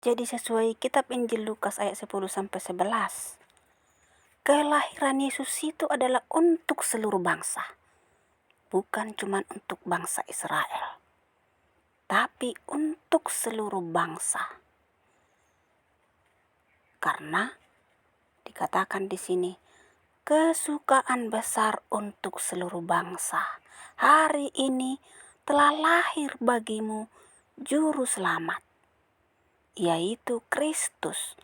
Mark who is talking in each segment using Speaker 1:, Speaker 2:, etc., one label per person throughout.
Speaker 1: Jadi sesuai kitab Injil Lukas ayat 10-11, kelahiran Yesus itu adalah untuk seluruh bangsa. Bukan cuma untuk bangsa Israel, tapi untuk seluruh bangsa. Karena dikatakan di sini, kesukaan besar untuk seluruh bangsa. Hari ini telah lahir bagimu juru selamat, yaitu Kristus,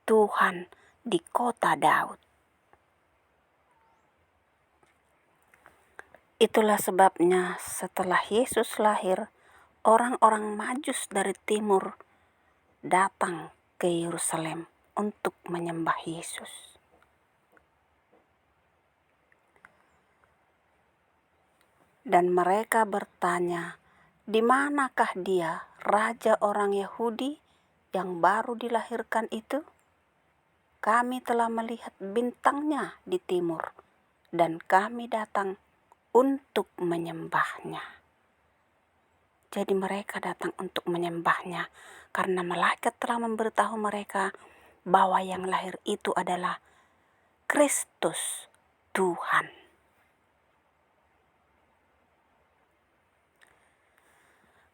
Speaker 1: Tuhan di kota Daud. Itulah sebabnya setelah Yesus lahir, orang-orang Majus dari timur datang ke Yerusalem untuk menyembah Yesus. Dan mereka bertanya, di manakah dia, raja orang Yahudi yang baru dilahirkan itu? Kami telah melihat bintangnya di timur, dan kami datang untuk menyembahnya. Jadi mereka datang untuk menyembahnya, karena malaikat telah memberitahu mereka bahwa yang lahir itu adalah Kristus, Tuhan.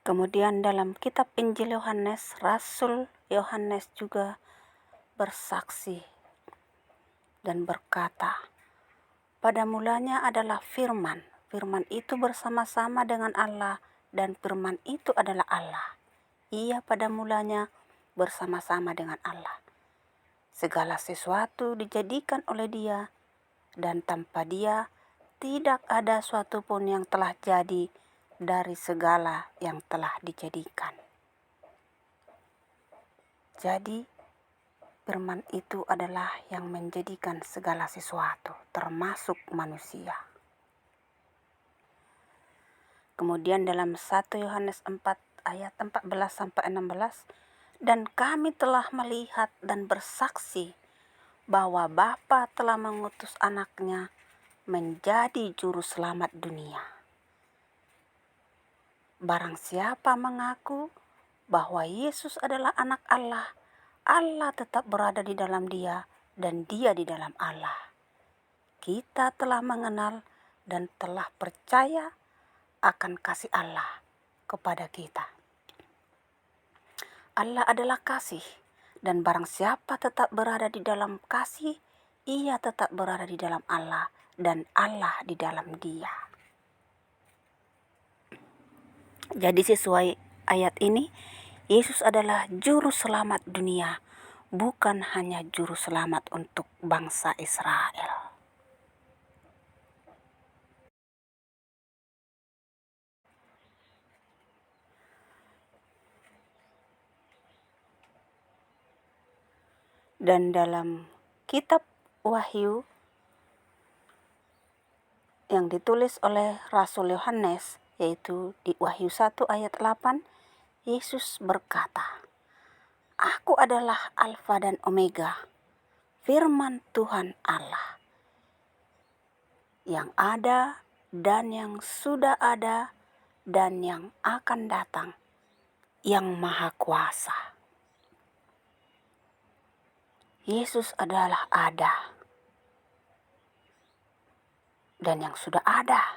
Speaker 1: Kemudian dalam kitab Injil Yohanes, Rasul Yohanes juga bersaksi dan berkata, pada mulanya adalah firman. Firman itu bersama-sama dengan Allah, dan firman itu adalah Allah. Ia pada mulanya bersama-sama dengan Allah. Segala sesuatu dijadikan oleh Dia, dan tanpa Dia tidak ada suatu pun yang telah jadi dari segala yang telah dijadikan. Jadi, firman itu adalah yang menjadikan segala sesuatu, termasuk manusia. Kemudian dalam 1 Yohanes 4 ayat 14-16, dan kami telah melihat dan bersaksi bahwa Bapa telah mengutus anaknya menjadi juru selamat dunia. Barang siapa mengaku bahwa Yesus adalah anak Allah, Allah tetap berada di dalam dia dan dia di dalam Allah. Kita telah mengenal dan telah percaya akan kasih Allah kepada kita. Allah adalah kasih, dan barang siapa tetap berada di dalam kasih, ia tetap berada di dalam Allah dan Allah di dalam dia. Jadi sesuai ayat ini, Yesus adalah juru selamat dunia, bukan hanya juru selamat untuk bangsa Israel. Dan dalam kitab Wahyu yang ditulis oleh Rasul Yohanes, yaitu di Wahyu 1 ayat 8, Yesus berkata, Aku adalah Alfa dan Omega, firman Tuhan Allah, yang ada dan yang sudah ada dan yang akan datang, yang Maha Kuasa. Yesus adalah ada dan yang sudah ada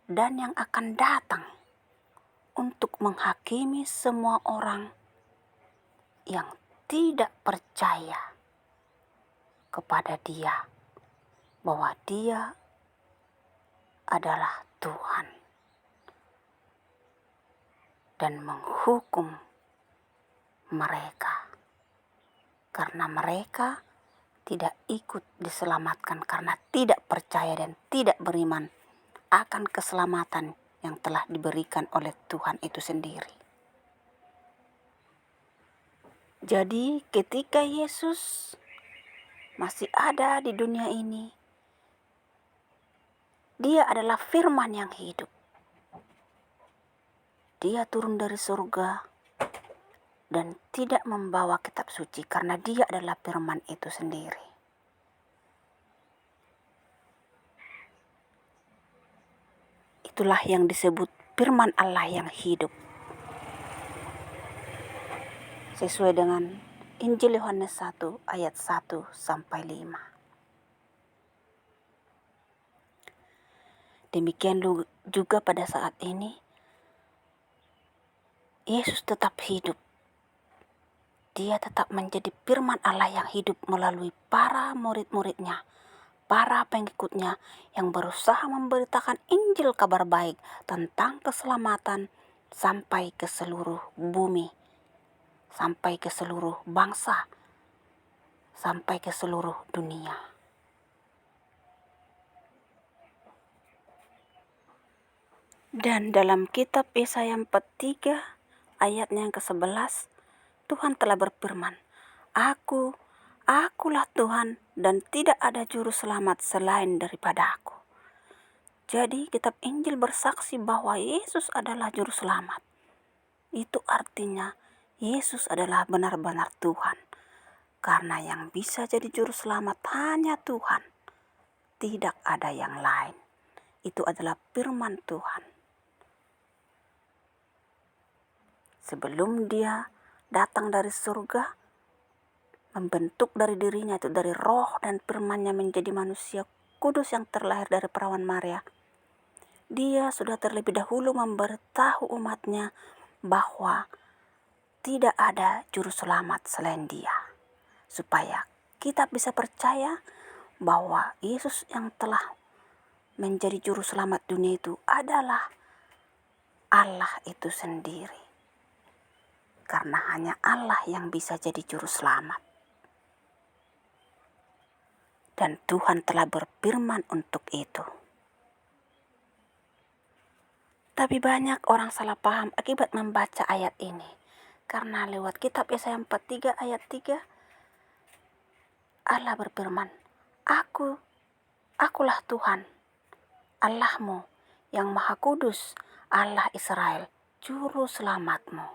Speaker 1: dan yang akan datang untuk menghakimi semua orang yang tidak percaya kepada Dia, bahwa Dia adalah Tuhan, dan menghukum mereka karena mereka tidak ikut diselamatkan karena tidak percaya dan tidak beriman akan keselamatan yang telah diberikan oleh Tuhan itu sendiri. Jadi ketika Yesus masih ada di dunia ini, Dia adalah firman yang hidup. Dia turun dari surga dan tidak membawa kitab suci karena Dia adalah firman itu sendiri. Itulah yang disebut firman Allah yang hidup. sesuai dengan Injil Yohanes 1 ayat 1 sampai 5. Demikian juga pada saat ini, Yesus tetap hidup. Dia tetap menjadi firman Allah yang hidup melalui para murid-muridnya, para pengikutnya yang berusaha memberitakan Injil kabar baik tentang keselamatan sampai ke seluruh bumi, sampai ke seluruh bangsa, sampai ke seluruh dunia. Dan dalam kitab Yesaya 43 ayatnya yang ke-11, Tuhan telah berfirman, Akulah Tuhan dan tidak ada juru selamat selain daripada Aku. Jadi kitab Injil bersaksi bahwa Yesus adalah juru selamat. Itu artinya Yesus adalah benar-benar Tuhan. Karena yang bisa jadi juru selamat hanya Tuhan. Tidak ada yang lain. Itu adalah firman Tuhan. Sebelum dia datang dari surga, membentuk dari dirinya, itu dari roh dan firman-Nya menjadi manusia kudus yang terlahir dari perawan Maria. Dia sudah terlebih dahulu memberitahu umat-Nya bahwa tidak ada juru selamat selain Dia. Supaya kita bisa percaya bahwa Yesus yang telah menjadi juru selamat dunia itu adalah Allah itu sendiri. Karena hanya Allah yang bisa jadi juru selamat. Dan Tuhan telah berfirman untuk itu. Tapi banyak orang salah paham akibat membaca ayat ini. Karena lewat kitab Yesaya 43 ayat 3, Allah berfirman, Akulah Tuhan, Allahmu yang Maha Kudus, Allah Israel, juru selamatmu.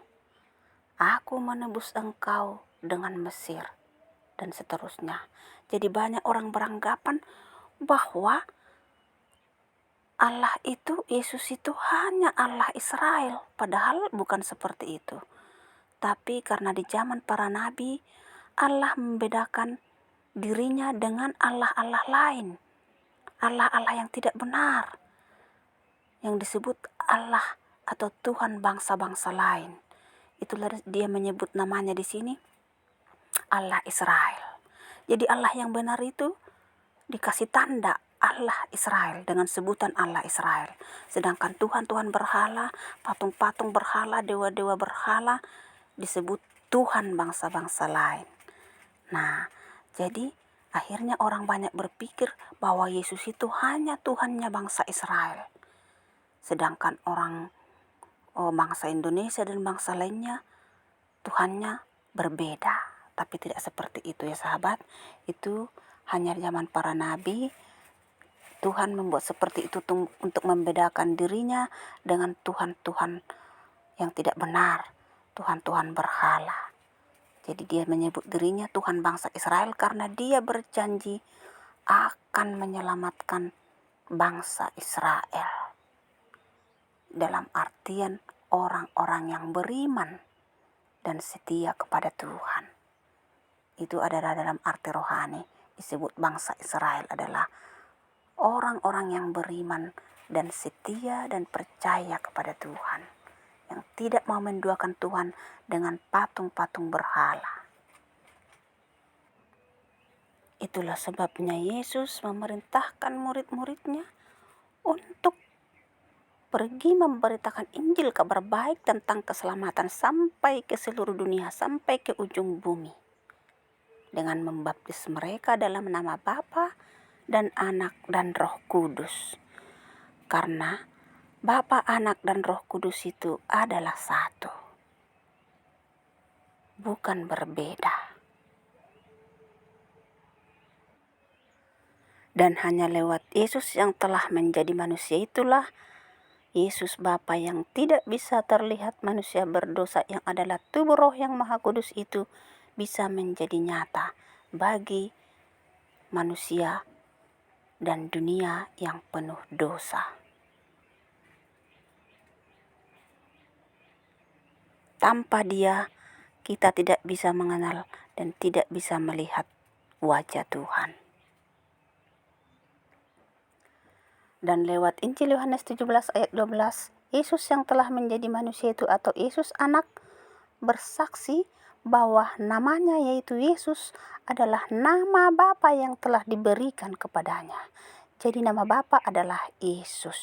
Speaker 1: Aku menebus engkau dengan Mesir, dan seterusnya. Jadi banyak orang beranggapan bahwa Allah itu, Yesus itu hanya Allah Israel. Padahal bukan seperti itu. Tapi karena di zaman para nabi, Allah membedakan dirinya dengan Allah-Allah lain. Allah-Allah yang tidak benar. Yang disebut Allah atau Tuhan bangsa-bangsa lain. Itulah dia menyebut namanya di sini Allah Israel. Jadi Allah yang benar itu dikasih tanda Allah Israel dengan sebutan Allah Israel. Sedangkan Tuhan-Tuhan berhala, patung-patung berhala, dewa-dewa berhala disebut Tuhan bangsa-bangsa lain. Nah, jadi akhirnya orang banyak berpikir bahwa Yesus itu hanya Tuhannya bangsa Israel. Sedangkan orang bangsa Indonesia dan bangsa lainnya Tuhannya berbeda. Tapi tidak seperti itu ya sahabat. Itu hanya zaman para nabi. Tuhan membuat seperti itu untuk membedakan dirinya dengan Tuhan-Tuhan yang tidak benar. Tuhan-Tuhan berhala. Jadi dia menyebut dirinya Tuhan bangsa Israel karena dia berjanji akan menyelamatkan bangsa Israel. Dalam artian orang-orang yang beriman dan setia kepada Tuhan. Itu adalah dalam arti rohani. Disebut bangsa Israel adalah orang-orang yang beriman dan setia dan percaya kepada Tuhan. Yang tidak mau menduakan Tuhan dengan patung-patung berhala. Itulah sebabnya Yesus memerintahkan murid-muridnya untuk pergi memberitakan Injil kabar baik tentang keselamatan sampai ke seluruh dunia, sampai ke ujung bumi. Dengan membaptis mereka dalam nama Bapa dan Anak dan Roh Kudus. Karena Bapa, Anak, dan Roh Kudus itu adalah satu. Bukan berbeda. Dan hanya lewat Yesus yang telah menjadi manusia itulah Yesus Bapa yang tidak bisa terlihat manusia berdosa yang adalah tubuh roh yang maha kudus itu bisa menjadi nyata bagi manusia dan dunia yang penuh dosa. Tanpa Dia kita tidak bisa mengenal dan tidak bisa melihat wajah Tuhan. Dan lewat Injil Yohanes 17 ayat 12, Yesus yang telah menjadi manusia itu atau Yesus anak bersaksi bahwa namanya yaitu Yesus adalah nama Bapa yang telah diberikan kepadanya. Jadi nama Bapa adalah Yesus.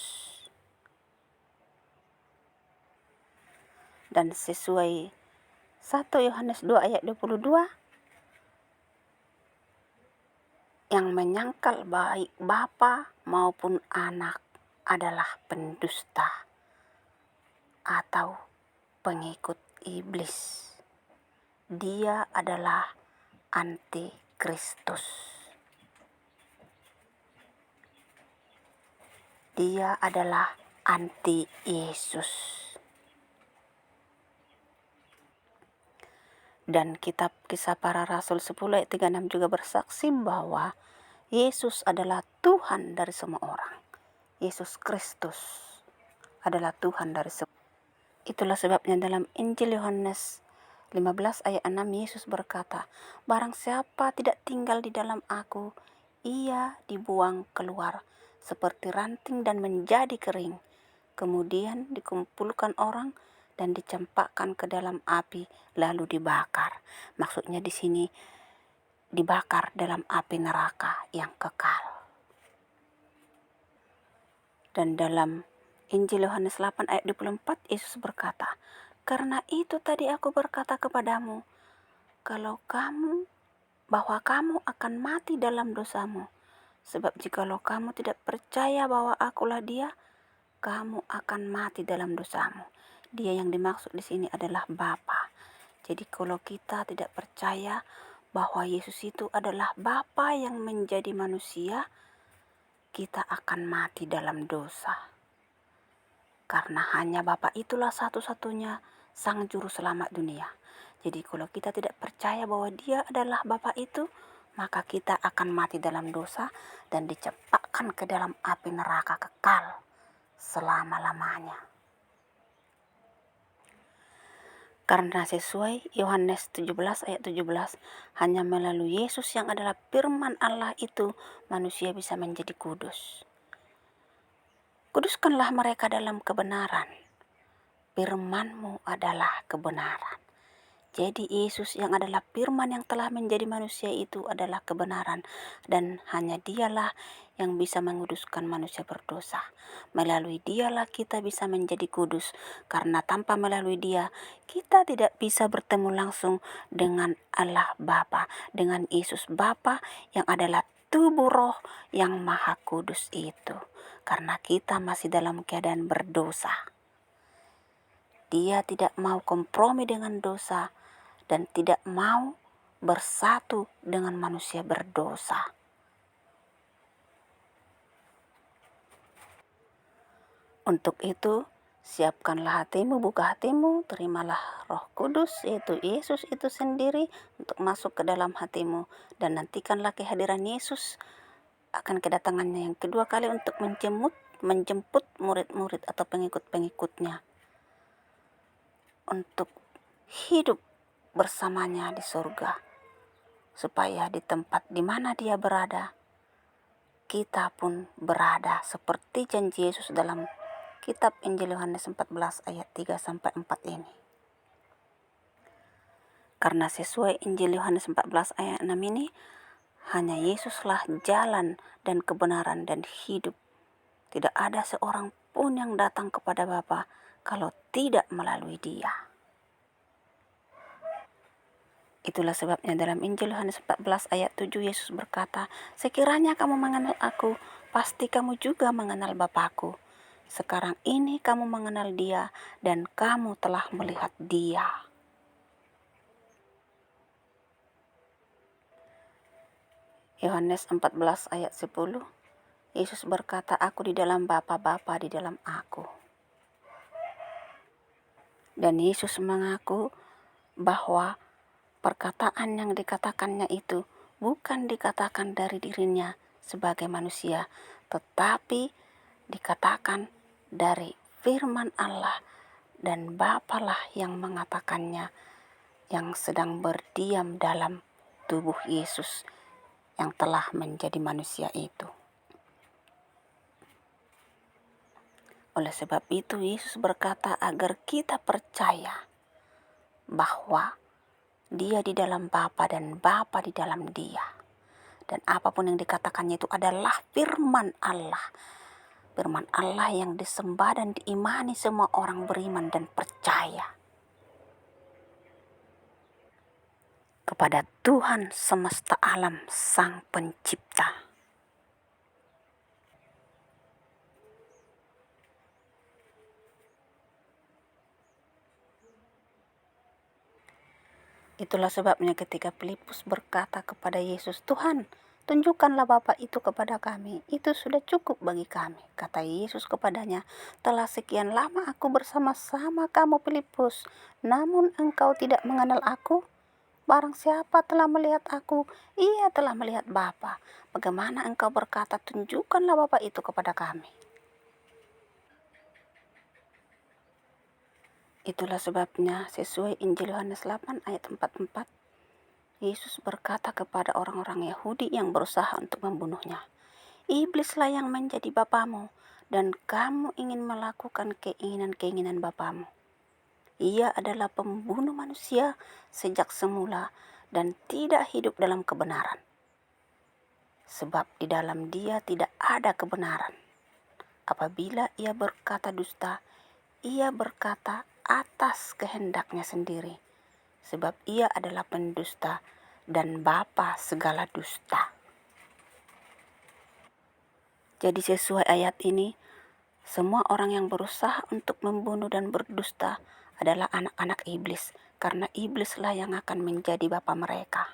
Speaker 1: Dan sesuai 1 Yohanes 2 ayat 22, yang menyangkal baik Bapa maupun anak adalah pendusta atau pengikut iblis. Dia adalah antikristus. Dia adalah anti Yesus. Dan kitab Kisah Para Rasul 10 ayat 36 juga bersaksi bahwa Yesus adalah Tuhan dari semua orang. Yesus Kristus adalah Tuhan dari semua. Itulah sebabnya dalam Injil Yohanes 15 ayat 6 Yesus berkata, "Barang siapa tidak tinggal di dalam aku, ia dibuang keluar seperti ranting dan menjadi kering. Kemudian dikumpulkan orang dan dicampakkan ke dalam api lalu dibakar." Maksudnya di sini dibakar dalam api neraka yang kekal. Dan dalam Injil Yohanes 8 ayat 24 Yesus berkata, "Karena itu tadi aku berkata kepadamu, bahwa kamu akan mati dalam dosamu. Sebab jikalau kamu tidak percaya bahwa akulah Dia, kamu akan mati dalam dosamu." Dia yang dimaksud di sini adalah Bapa. Jadi kalau kita tidak percaya bahwa Yesus itu adalah Bapa yang menjadi manusia, kita akan mati dalam dosa. Karena hanya Bapa itulah satu-satunya Sang Juru Selamat dunia. Jadi kalau kita tidak percaya bahwa Dia adalah Bapa itu, maka kita akan mati dalam dosa dan dicampakkan ke dalam api neraka kekal selama-lamanya. Karena sesuai Yohanes 17 ayat 17, hanya melalui Yesus yang adalah firman Allah itu manusia bisa menjadi kudus. Kuduskanlah mereka dalam kebenaran. Firman-Mu adalah kebenaran. Jadi Yesus yang adalah firman yang telah menjadi manusia itu adalah kebenaran, dan hanya Dialah yang bisa menguduskan manusia berdosa. Melalui Dialah kita bisa menjadi kudus, karena tanpa melalui Dia kita tidak bisa bertemu langsung dengan Allah Bapa, dengan Yesus Bapa yang adalah tubuh roh yang maha kudus itu, karena kita masih dalam keadaan berdosa. Dia tidak mau kompromi dengan dosa dan tidak mau bersatu dengan manusia berdosa. Untuk itu, siapkanlah hatimu, buka hatimu, terimalah Roh Kudus, yaitu Yesus itu sendiri, untuk masuk ke dalam hatimu, dan nantikanlah kehadiran Yesus akan kedatangannya yang kedua kali untuk menjemput murid-murid atau pengikut-pengikutnya untuk hidup bersamanya di surga, supaya di tempat di mana Dia berada, kita pun berada seperti janji Yesus dalam kitab Injil Yohanes 14 ayat 3-4 ini. Karena sesuai Injil Yohanes 14 ayat 6 ini, hanya Yesuslah jalan dan kebenaran dan hidup. Tidak ada seorang pun yang datang kepada Bapa kalau tidak melalui Dia. Itulah sebabnya dalam Injil Yohanes 14 ayat 7 Yesus berkata, "Sekiranya kamu mengenal aku, pasti kamu juga mengenal Bapa-Ku. Sekarang ini kamu mengenal Dia dan kamu telah melihat Dia." Yohanes 14 ayat 10, Yesus berkata, "Aku di dalam Bapa, Bapa di dalam aku." Dan Yesus mengaku bahwa perkataan yang dikatakannya itu bukan dikatakan dari dirinya sebagai manusia, tetapi dikatakan dari firman Allah, dan Bapalah yang mengatakannya, yang sedang berdiam dalam tubuh Yesus yang telah menjadi manusia itu. Oleh sebab itu Yesus berkata agar kita percaya bahwa Dia di dalam Bapa dan Bapa di dalam Dia. Dan apapun yang dikatakannya itu adalah firman Allah. Firman Allah yang disembah dan diimani semua orang beriman dan percaya kepada Tuhan semesta alam, Sang Pencipta. Itulah sebabnya ketika Filipus berkata kepada Yesus, "Tuhan, tunjukkanlah Bapa itu kepada kami, itu sudah cukup bagi kami." Kata Yesus kepadanya, "Telah sekian lama aku bersama-sama kamu Filipus, namun engkau tidak mengenal aku? Barang siapa telah melihat aku, ia telah melihat Bapa. Bagaimana engkau berkata, tunjukkanlah Bapa itu kepada kami?" Itulah sebabnya sesuai Injil Yohanes 8 ayat 44, Yesus berkata kepada orang-orang Yahudi yang berusaha untuk membunuhnya, "Iblislah yang menjadi bapamu, dan kamu ingin melakukan keinginan-keinginan bapamu. Ia adalah pembunuh manusia sejak semula dan tidak hidup dalam kebenaran. Sebab di dalam dia tidak ada kebenaran. Apabila ia berkata dusta, ia berkata atas kehendaknya sendiri, sebab ia adalah pendusta dan bapa segala dusta." Jadi sesuai ayat ini, semua orang yang berusaha untuk membunuh dan berdusta adalah anak-anak iblis, karena iblislah yang akan menjadi bapa mereka.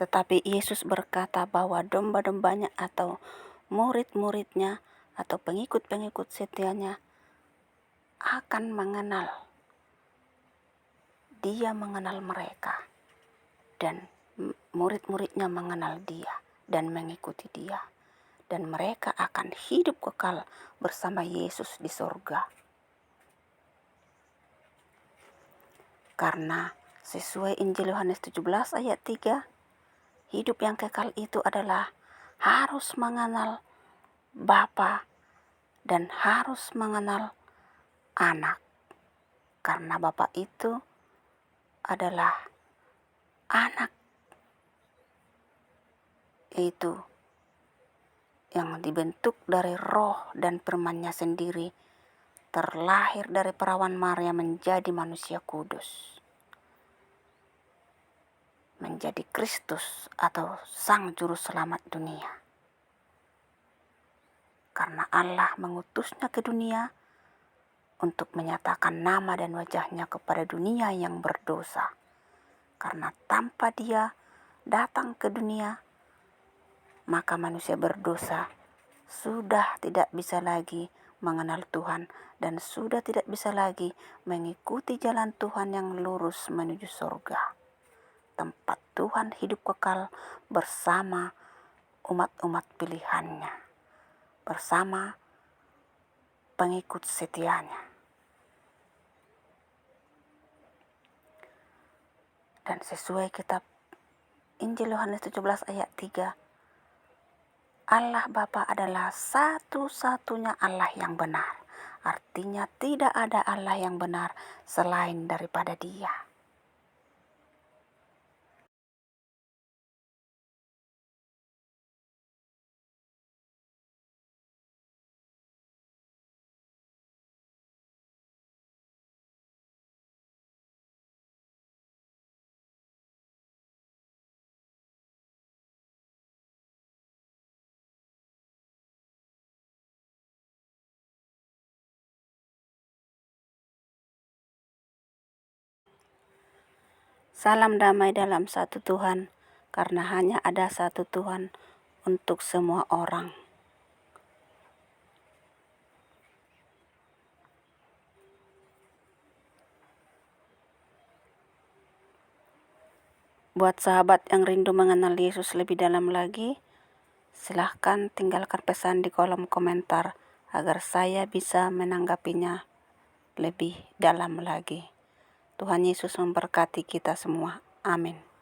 Speaker 1: Tetapi Yesus berkata bahwa domba-dombanya atau murid-muridnya atau pengikut-pengikut setianya akan mengenal. Dia mengenal mereka dan murid-muridnya mengenal dia dan mengikuti dia. Dan mereka akan hidup kekal bersama Yesus di surga. Karena sesuai Injil Yohanes 17 ayat 3, hidup yang kekal itu adalah harus mengenal Bapa dan harus mengenal anak. Karena Bapa itu adalah anak, yaitu yang dibentuk dari roh dan firman-Nya sendiri, terlahir dari perawan Maria menjadi manusia kudus, menjadi Kristus atau Sang Juru Selamat dunia. Karena Allah mengutusnya ke dunia untuk menyatakan nama dan wajahnya kepada dunia yang berdosa. Karena tanpa Dia datang ke dunia, maka manusia berdosa sudah tidak bisa lagi mengenal Tuhan dan sudah tidak bisa lagi mengikuti jalan Tuhan yang lurus menuju surga, tempat Tuhan hidup kekal bersama umat-umat pilihannya, bersama pengikut setianya. Dan sesuai kitab Injil Yohanes 17 ayat 3, Allah Bapa adalah satu-satunya Allah yang benar. Artinya tidak ada Allah yang benar selain daripada Dia. Salam damai dalam satu Tuhan, karena hanya ada satu Tuhan untuk semua orang. Buat sahabat yang rindu mengenal Yesus lebih dalam lagi, silahkan tinggalkan pesan di kolom komentar agar saya bisa menanggapinya lebih dalam lagi. Tuhan Yesus memberkati kita semua. Amin.